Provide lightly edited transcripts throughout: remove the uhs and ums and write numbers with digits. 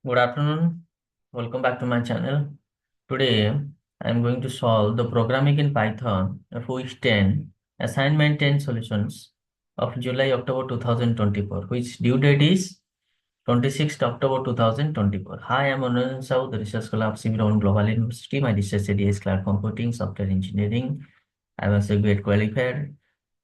Good afternoon. Welcome back to my channel. Today I am going to solve the programming in Python of week 10 assignment 10 solutions of July October 2024, which due date is 26th October 2024. Hi, I am Anand Saud, the research scholar of Civil and Global University. My research area is cloud computing, software engineering. I was a great qualifier.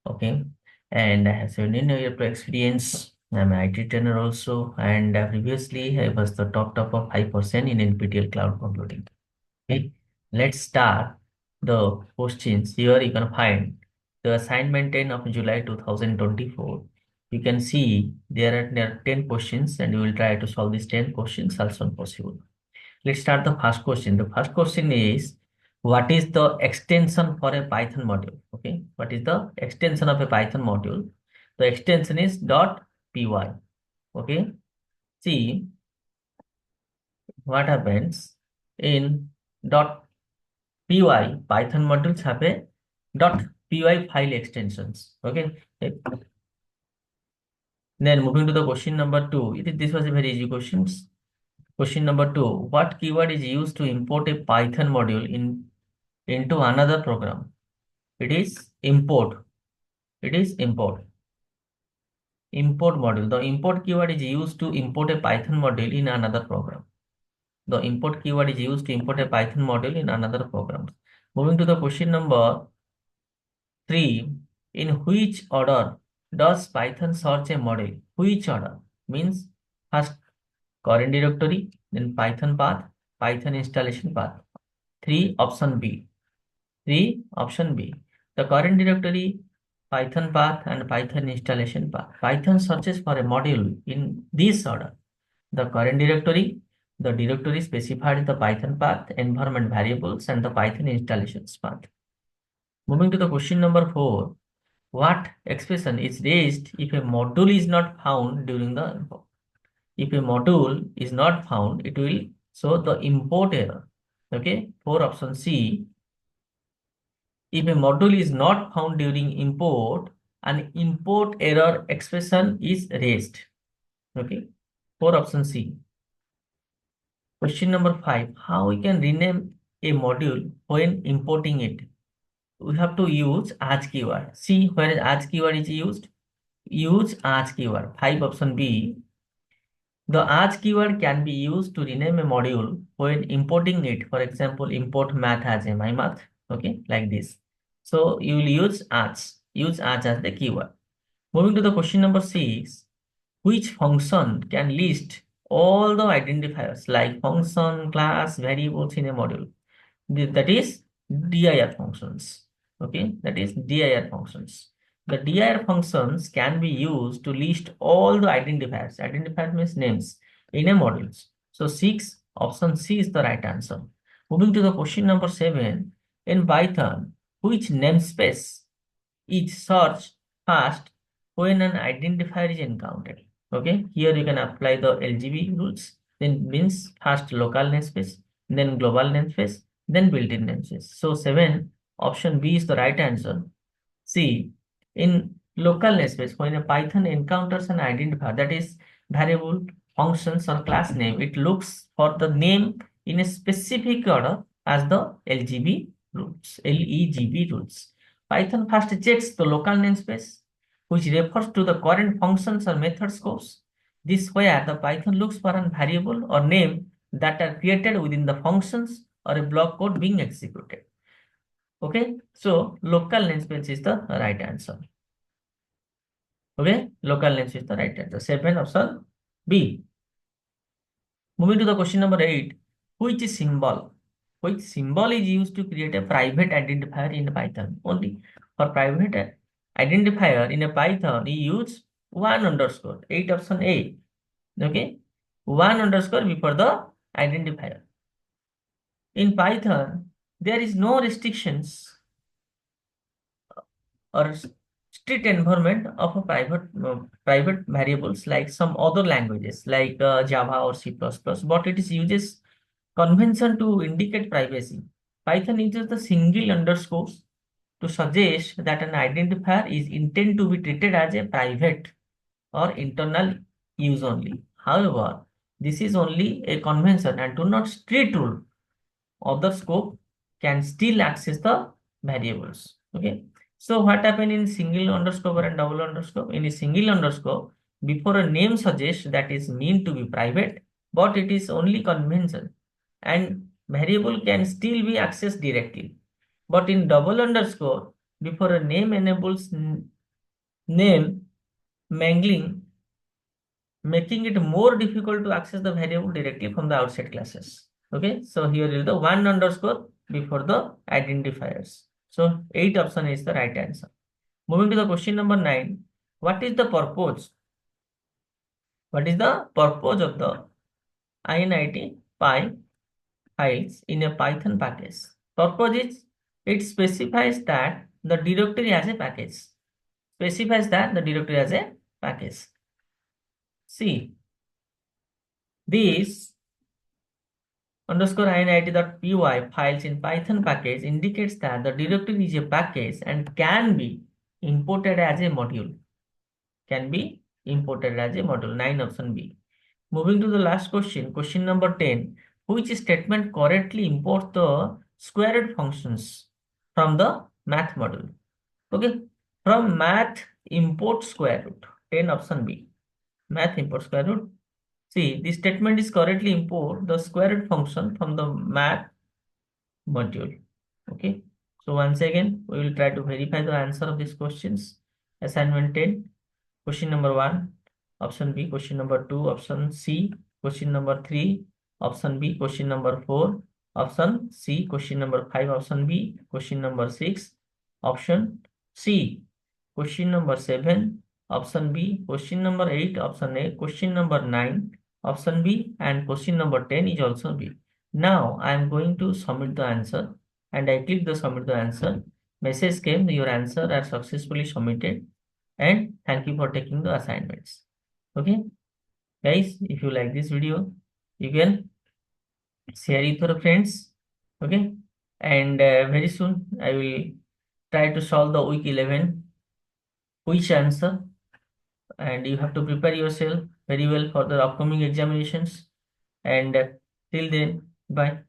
Okay, and I have 17 years experience. I'm an IT trainer also, and previously I was the top of 5% in NPTEL cloud computing. Okay, let's start the questions. Here you can find the assignment 10 of July 2024. You can see there are 10 questions, and you will try to solve these 10 questions as soon as possible. Let's start the first question. The first question is, what is the extension for a Python module? Okay, what is the extension of a Python module? The extension is .py. Okay, see what happens in .py. Python modules have a .py file extensions. Okay, then moving to the question number two. This was a very easy question. Question number two, what keyword is used to import a Python module into another program? It is import. It is import. Import module. The import keyword is used to import a Python module in another program. The import keyword is used to import a Python module in another program. Moving to the question number three, in which order does Python search a module? Which order? Means first current directory, then Python path, Python installation path. 3 option B. 3 option B. The current directory, Python path and Python installation path. Python searches for a module in this order. The current directory, the directory specified in the Python path, environment variables and the Python installations path. Moving to the question number 4. What expression is raised if a module is not found during the import? If a module is not found, it will show the import error. Okay, 4 option C. If a module is not found during import, an import error expression is raised. Okay, 4 option C. Question number 5. How we can rename a module when importing it? We have to use as keyword. See where as keyword is used. Use as keyword. 5 option B. The as keyword can be used to rename a module when importing it. For example, import math as a my math. Okay, like this. So you will use as. Use as the keyword. Moving to the question number 6. Which function can list all the identifiers like function, class, variables in a module? That is dir functions. Okay, that is dir functions. The dir functions can be used to list all the identifiers. Identifier means names in a module. So 6 option C is the right answer. Moving to the question number 7. In Python, which namespace is searched first when an identifier is encountered? Okay, here you can apply the LGB rules. Then means first local namespace, then global namespace, then built-in namespace. So 7 option B is the right answer. See, in local namespace, when a Python encounters an identifier, that is variable, functions or class name, it looks for the name in a specific order as the LGB rules, LEGB rules. Python first checks the local namespace, which refers to the current functions or method scopes. This where the Python looks for a variable or name that are created within the functions or a block code being executed. Okay, so local namespace is the right answer. Okay, local namespace is the right answer. 7 option B. Moving to the question number 8. Which symbol? Which symbol is used to create a private identifier in Python? Only for private identifier in a Python, you use 1 underscore. 8 option A. Okay, 1 underscore before the identifier. In Python, there is no restrictions or strict environment of a private variables like some other languages like Java or C++, but it is uses convention to indicate privacy. Python uses the single underscores to suggest that an identifier is intended to be treated as a private or internal use only. However, This is only a convention and do not street rule. Other scope can still access the variables. Okay. So what happened in single underscore and double underscore? In a single underscore, before a name suggests that is meant to be private, but it is only convention and variable can still be accessed directly. But in double underscore, before a name enables name mangling, making it more difficult to access the variable directly from the outside classes. Okay, so here is the one underscore before the identifiers. So 8 option is the right answer. Moving to the question number 9. What is the purpose? What is the purpose of the init py files in a Python package? Purpose is it specifies that the directory has a package. Specifies that the directory has a package. See, this underscore init.py files in Python package indicates that the directory is a package and can be imported as a module. Can be imported as a module. 9 option B. Moving to the last question, question number 10. Which statement correctly imports the square root functions from the math module? Okay, from math import square root. 10 option B. Math import square root. See, this statement is correctly import the square root function from the math module. Okay. So once again, we will try to verify the answer of these questions. Assignment 10, question number 1, option B, question number 2, option C, question number 3, option B, question number 4, option C, question number 5, option B, question number 6, option C, question number 7, option B, question number 8, option A, question number 9, option B, and question number 10 is also B. Now I am going to submit the answer and I click the submit the answer. Message came, your answer are successfully submitted and thank you for taking the assignments. Okay, guys, if you like this video, you can share it with your friends. Okay, and very soon I will try to solve the week 11 which answer, and you have to prepare yourself very well for the upcoming examinations. And till then, bye.